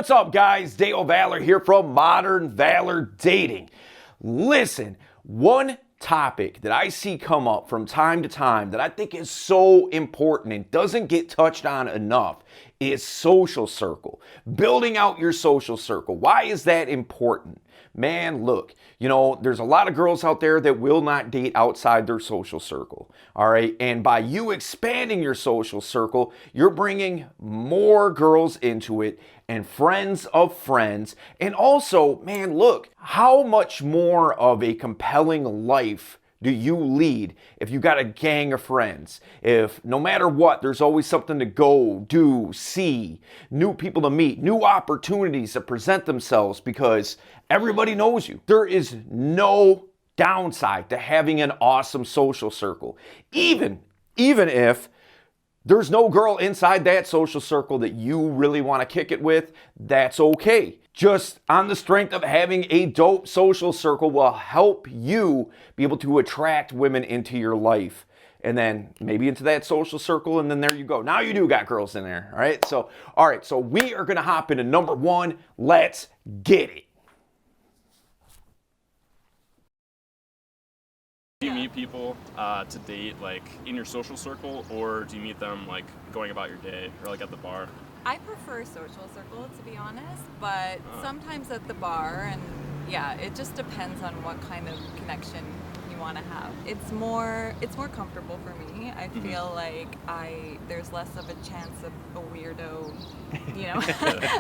what's up, guys? Dale Valor here from Modern Valor Dating. Listen, one topic that I see come up from time to time that I think is so important and doesn't get touched on enough is social circle. Building out your social circle. Why is that important? Man, look, there's a lot of girls out there that will not date outside their social circle, all right? And by you expanding your social circle, you're bringing more girls into it and friends of friends. And also, man, look, how much more of a compelling life do you lead if you got a gang of friends? If no matter what, there's always something to go, do, see, new people to meet, new opportunities that present themselves because everybody knows you. There is no downside to having an awesome social circle. Even if there's no girl inside that social circle that you really want to kick it with, that's okay. Just on the strength of having a dope social circle will help you be able to attract women into your life. And then maybe into that social circle, and then there you go. Now you do got girls in there, all right? So we are going to hop into number one. Let's get it. Do you meet people to date like in your social circle, or do you meet them like going about your day or like at the bar? I prefer social circle, to be honest, but sometimes at the bar, and yeah, it just depends on what kind of connection you want to have. It's more comfortable for me. I feel like there's less of a chance of a weirdo,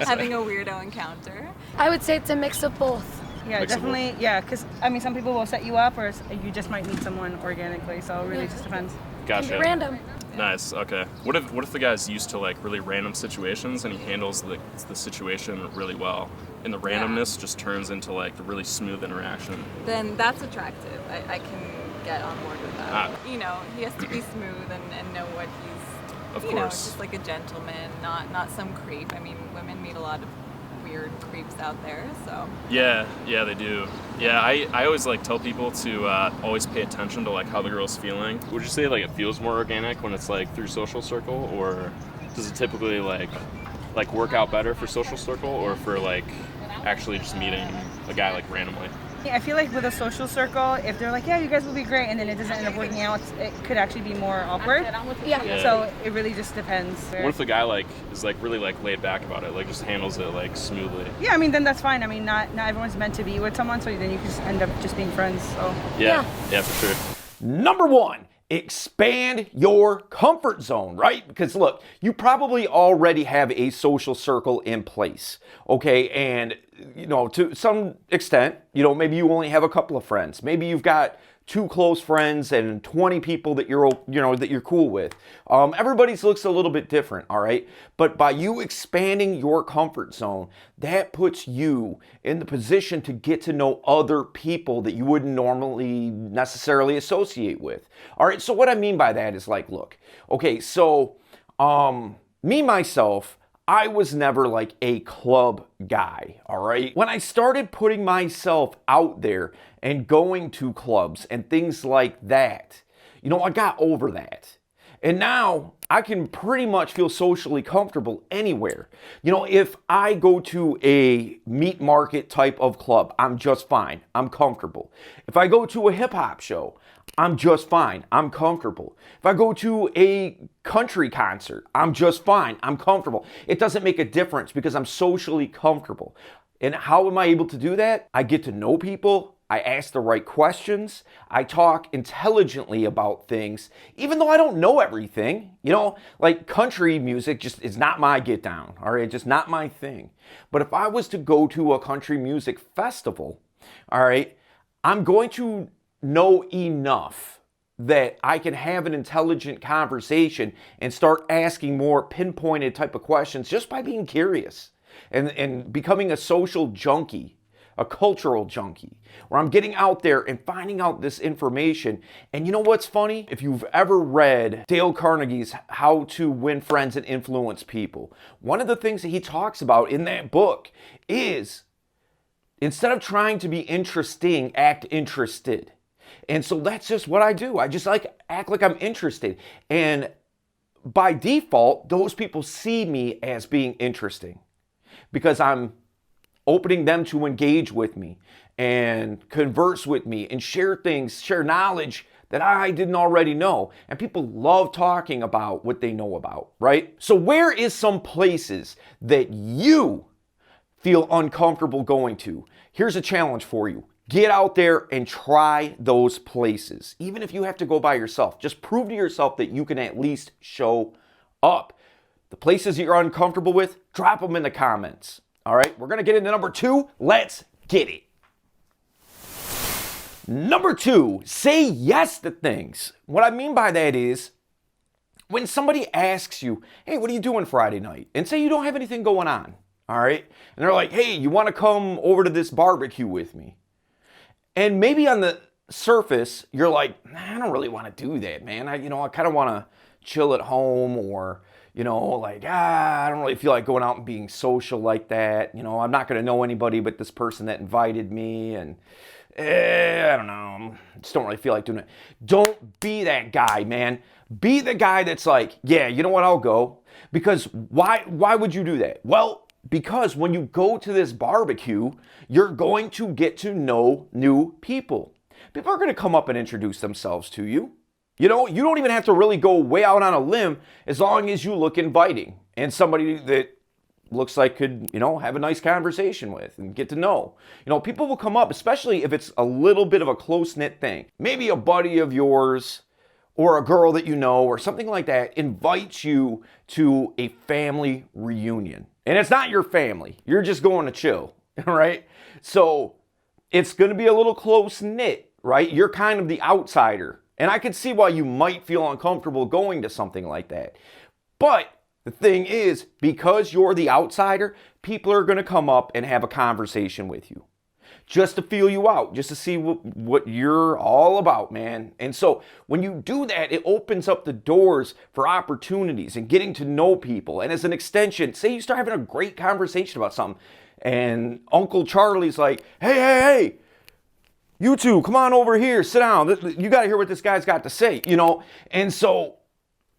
having a weirdo encounter. I would say it's a mix of both. Yeah, definitely. Yeah, because some people will set you up, or you just might meet someone organically. So it really just depends. Gotcha. Can be random. Nice. Okay. What if the guy's used to like really random situations and he handles the situation really well, and the randomness just turns into like the really smooth interaction? Then that's attractive. I can get on board with that. He has to be smooth and know what he's. Of course. Just like a gentleman, not some creep. I mean, women meet a lot of weird creeps out there, so. Yeah, they do. Yeah, I always like tell people to always pay attention to like how the girl's feeling. Would you say like it feels more organic when it's like through social circle, or does it typically like work out better for social circle or for like actually just meeting a guy like randomly? Yeah, I feel like with a social circle, if they're like, yeah, you guys will be great, and then it doesn't end up working out, it could actually be more awkward. Yeah. So it really just depends. What if the guy like is like really like laid back about it, like just handles it like smoothly? Yeah, I mean, then that's fine. I mean, not everyone's meant to be with someone, so then you can just end up just being friends. So Yeah, for sure. Number one, expand your comfort zone, right? Because look, you probably already have a social circle in place, okay? And, to some extent, maybe you only have a couple of friends. Maybe you've got 2 close friends and 20 people that you're cool with. Everybody's looks a little bit different, all right? But by you expanding your comfort zone, that puts you in the position to get to know other people that you wouldn't normally necessarily associate with. All right, so what I mean by that is like, look, okay, so myself, I was never like a club guy, all right? When I started putting myself out there and going to clubs and things like that, I got over that. And now I can pretty much feel socially comfortable anywhere. If I go to a meat market type of club, I'm just fine. I'm comfortable. If I go to a hip hop show, I'm just fine. I'm comfortable. If I go to a country concert, I'm just fine. I'm comfortable. It doesn't make a difference because I'm socially comfortable. And how am I able to do that? I get to know people. I ask the right questions. I talk intelligently about things, even though I don't know everything. Like country music just is not my get down, all right? Just not my thing. But if I was to go to a country music festival, all right, I'm going to know enough that I can have an intelligent conversation and start asking more pinpointed type of questions just by being curious and becoming a social junkie, a cultural junkie, where I'm getting out there and finding out this information. And you know what's funny? If you've ever read Dale Carnegie's How to Win Friends and Influence People, one of the things that he talks about in that book is instead of trying to be interesting, act interested. And so that's just what I do. I just act like I'm interested. And by default, those people see me as being interesting. because I'm opening them to engage with me and converse with me and share things, share knowledge that I didn't already know. And people love talking about what they know about, right? So where is some places that you feel uncomfortable going to? Here's a challenge for you. Get out there and try those places. Even if you have to go by yourself, just prove to yourself that you can at least show up. The places that you're uncomfortable with, drop them in the comments. All right, we're gonna get into number 2. Let's get it. Number 2, say yes to things. What I mean by that is, when somebody asks you, hey, what are you doing Friday night? And say you don't have anything going on, all right? And they're like, hey, you wanna come over to this barbecue with me? And maybe on the surface, you're like, I don't really wanna do that, man. I kinda wanna chill at home, or, like, I don't really feel like going out and being social like that. I'm not gonna know anybody but this person that invited me, and I don't know, I just don't really feel like doing it. Don't be that guy, man. Be the guy that's like, yeah, you know what, I'll go. Because why would you do that? Well, because when you go to this barbecue, you're going to get to know new people. People are going to come up and introduce themselves to you. You don't even have to really go way out on a limb, as long as you look inviting and somebody that looks like could, have a nice conversation with and get to know. People will come up, especially if it's a little bit of a close-knit thing. Maybe a buddy of yours or a girl that you know or something like that invites you to a family reunion. And it's not your family. You're just going to chill, right? So it's going to be a little close-knit, right? You're kind of the outsider. And I can see why you might feel uncomfortable going to something like that. But the thing is, because you're the outsider, people are going to come up and have a conversation with you, just to feel you out, just to see what you're all about, man. And so when you do that, it opens up the doors for opportunities and getting to know people. And as an extension, say you start having a great conversation about something, and Uncle Charlie's like, hey, you two, come on over here, sit down. You got to hear what this guy's got to say, And so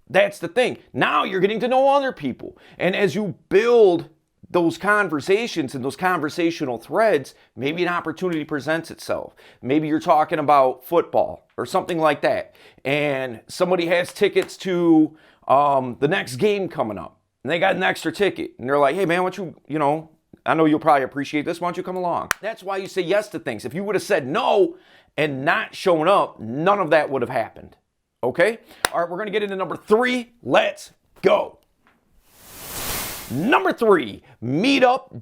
that's the thing. Now you're getting to know other people. And as you build those conversations and those conversational threads, maybe an opportunity presents itself. Maybe you're talking about football or something like that, and somebody has tickets to the next game coming up, and they got an extra ticket, and they're like, hey man, why don't you, I know you'll probably appreciate this, why don't you come along? That's why you say yes to things. If you would have said no and not shown up, none of that would have happened. Okay? All right, we're going to get into number 3. Let's go. Number 3, meetup.com.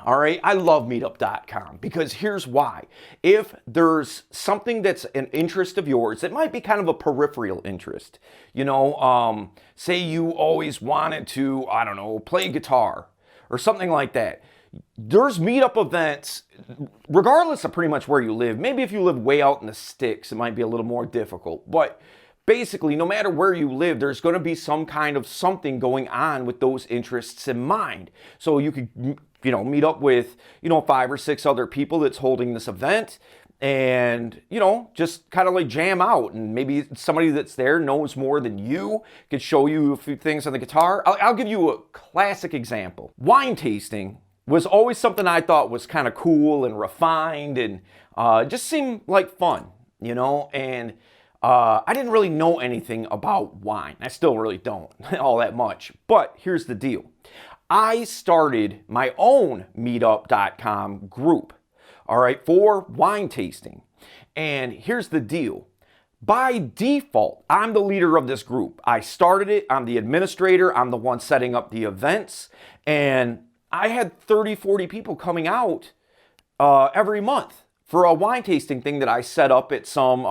All right, I love meetup.com because here's why. If there's something that's an interest of yours, it might be kind of a peripheral interest. Say you always wanted to, I don't know, play guitar or something like that. There's meetup events, regardless of pretty much where you live. Maybe if you live way out in the sticks, it might be a little more difficult. But basically, no matter where you live, there's going to be some kind of something going on with those interests in mind. So you could, meet up with, 5 or 6 other people that's holding this event, and, just kind of like jam out. And maybe somebody that's there knows more than you, could show you a few things on the guitar. I'll give you a classic example. Wine tasting was always something I thought was kind of cool and refined, and just seemed like fun, and I didn't really know anything about wine. I still really don't all that much. But here's the deal. I started my own meetup.com group, all right, for wine tasting. And here's the deal. By default, I'm the leader of this group. I started it. I'm the administrator. I'm the one setting up the events. And I had 30, 40 people coming out every month for a wine tasting thing that I set up at some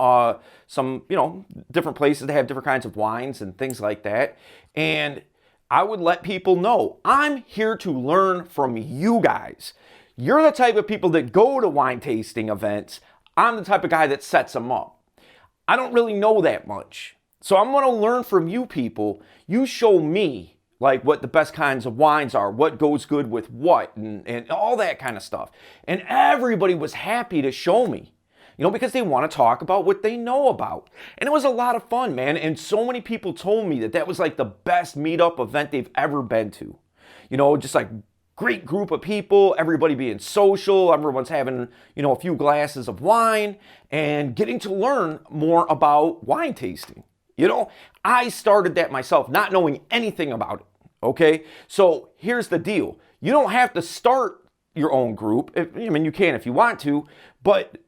different places. They have different kinds of wines and things like that. And I would let people know, I'm here to learn from you guys. You're the type of people that go to wine tasting events. I'm the type of guy that sets them up. I don't really know that much. So I'm going to learn from you people. You show me like what the best kinds of wines are, what goes good with what, and all that kind of stuff. And everybody was happy to show me, because they want to talk about what they know about. And it was a lot of fun, man. And so many people told me that was like the best meetup event they've ever been to. you know, just like great group of people, everybody being social, everyone's having, you know, a few glasses of wine and getting to learn more about wine tasting. You know, I started that myself, not knowing anything about it. Okay, so here's the deal. You don't have to start your own group. I mean, you can if you want to, but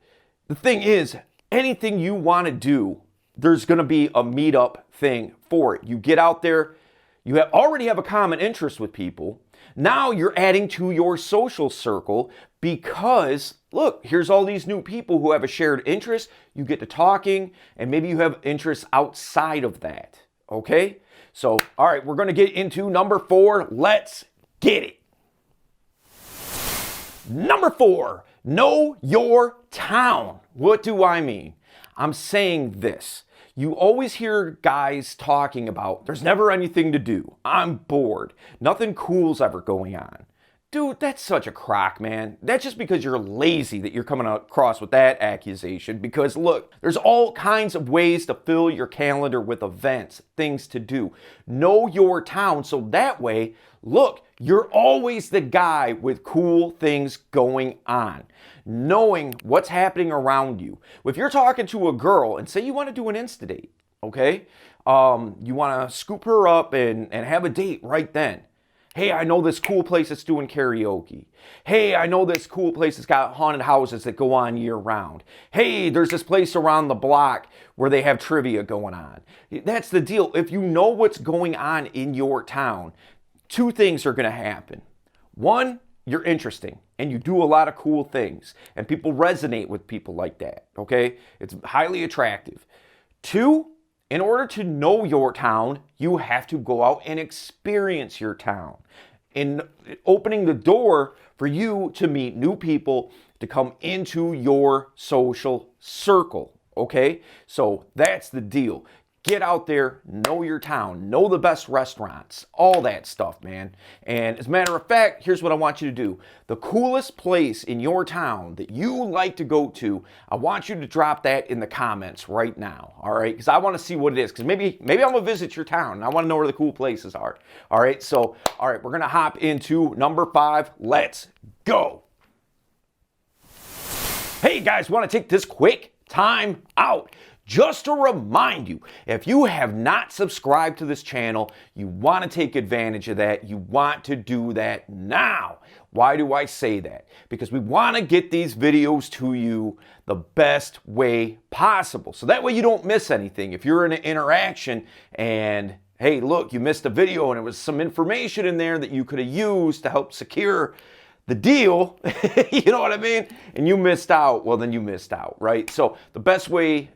the thing is, anything you want to do, there's going to be a meetup thing for it. You get out there, you already have a common interest with people. Now you're adding to your social circle because, look, here's all these new people who have a shared interest. You get to talking, and maybe you have interests outside of that. Okay? So, all right, we're going to get into number 4. Let's get it. Number 4, know your town. What do I mean? I'm saying this. You always hear guys talking about, there's never anything to do. I'm bored. Nothing cool's ever going on. Dude, that's such a crock, man. That's just because you're lazy that you're coming across with that accusation. Because look, there's all kinds of ways to fill your calendar with events, things to do. Know your town so that way, look, you're always the guy with cool things going on. Knowing what's happening around you. If you're talking to a girl and say you want to do an Insta date, okay? You want to scoop her up and have a date right then. Hey, I know this cool place that's doing karaoke. Hey, I know this cool place that's got haunted houses that go on year round. Hey, there's this place around the block where they have trivia going on. That's the deal. If you know what's going on in your town, 2 things are going to happen. 1, you're interesting and you do a lot of cool things and people resonate with people like that, okay? It's highly attractive. 2, in order to know your town, you have to go out and experience your town. In opening the door for you to meet new people, to come into your social circle, okay? So that's the deal. Get out there, know your town, know the best restaurants, all that stuff, man. And as a matter of fact, here's what I want you to do. The coolest place in your town that you like to go to, I want you to drop that in the comments right now, all right? Because I want to see what it is. Because maybe I'm going to visit your town, and I want to know where the cool places are, all right? So, all right, we're going to hop into number 5. Let's go. Hey, guys, want to take this quick time out. Just to remind you, if you have not subscribed to this channel, you want to take advantage of that. You want to do that now. Why do I say that? Because we want to get these videos to you the best way possible. So that way you don't miss anything. If you're in an interaction and, hey, look, you missed a video and it was some information in there that you could have used to help secure the deal, you know what I mean? And you missed out, well, then you missed out, right? So the best way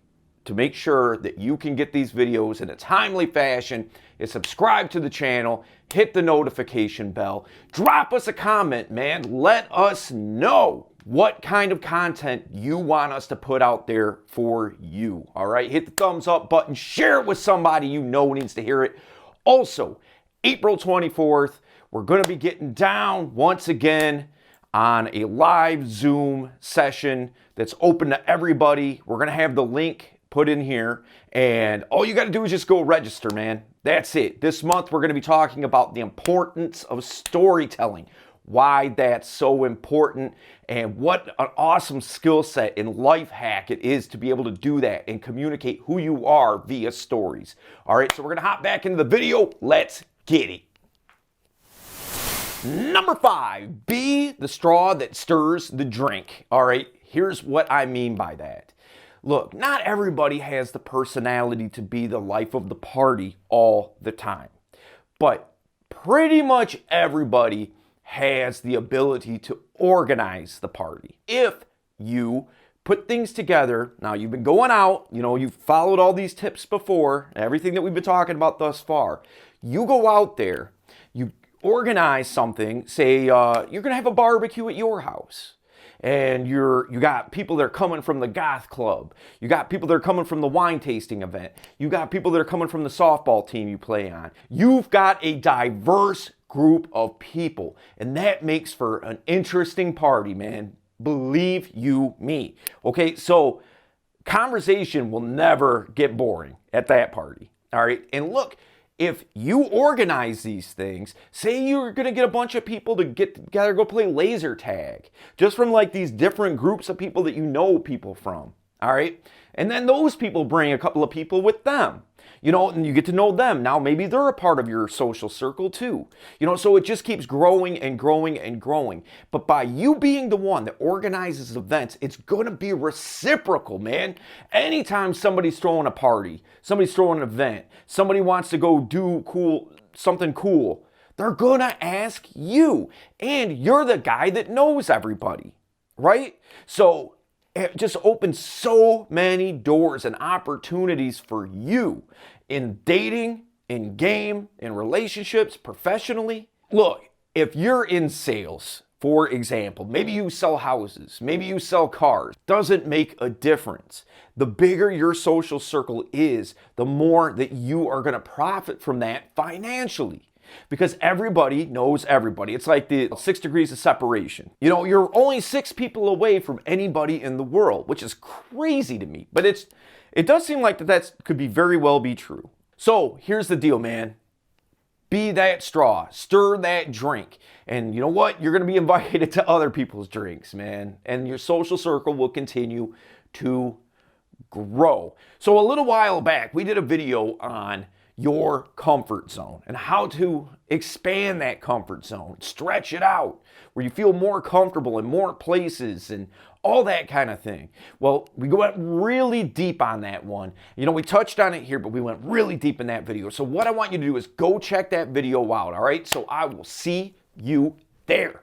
to make sure that you can get these videos in a timely fashion is subscribe to the channel, hit the notification bell, drop us a comment, man. Let us know what kind of content you want us to put out there for you, all right? Hit the thumbs up button, share it with somebody you know needs to hear it. Also, April 24th, we're going to be getting down once again on a live Zoom session that's open to everybody. We're going to have the link put in here, and all you got to do is just go register, man. That's it. This month we're going to be talking about the importance of storytelling, why that's so important, and what an awesome skill set and life hack it is to be able to do that and communicate who you are via stories. All right, so we're going to hop back into the video. Let's get it. Number 5, be the straw that stirs the drink. All right, here's what I mean by that. Look, not everybody has the personality to be the life of the party all the time. But pretty much everybody has the ability to organize the party. If you put things together, now you've been going out, you know, you've followed all these tips before, everything that we've been talking about thus far. You go out there, you organize something, say you're going to have a barbecue at your house. And you got people that are coming from the goth club. You got people that are coming from the wine tasting event. You got people that are coming from the softball team you play on. You've got a diverse group of people, and that makes for an interesting party, man. Believe you me. Okay, so conversation will never get boring at that party. All right, and look, if you organize these things, say you're gonna get a bunch of people to get together, go play laser tag, just from like these different groups of people that you know people from, all right? And then those people bring a couple of people with them, you know, and you get to know them. Now maybe they're a part of your social circle too, you know, so it just keeps growing and growing and growing. But by you being the one that organizes events, it's gonna be reciprocal, man. Anytime somebody's throwing a party, somebody's throwing an event, somebody wants to go do something cool, they're gonna ask you, and you're the guy that knows everybody, right? So it just opens so many doors and opportunities for you in dating, in game, in relationships, professionally. Look, if you're in sales, for example, maybe you sell houses, maybe you sell cars, doesn't make a difference. The bigger your social circle is, the more that you are going to profit from that financially. Because everybody knows everybody. It's like the 6 degrees of separation. You know, you're only 6 people away from anybody in the world, which is crazy to me. But it does seem like that could be very well be true. So here's the deal, man. Be that straw, stir that drink. And you know what? You're going to be invited to other people's drinks, man. And your social circle will continue to grow. So a little while back, we did a video on your comfort zone and how to expand that comfort zone, stretch it out, where you feel more comfortable in more places and all that kind of thing. Well, we went really deep on that one. You know, we touched on it here, but we went really deep in that video. So what I want you to do is go check that video out, all right? So I will see you there.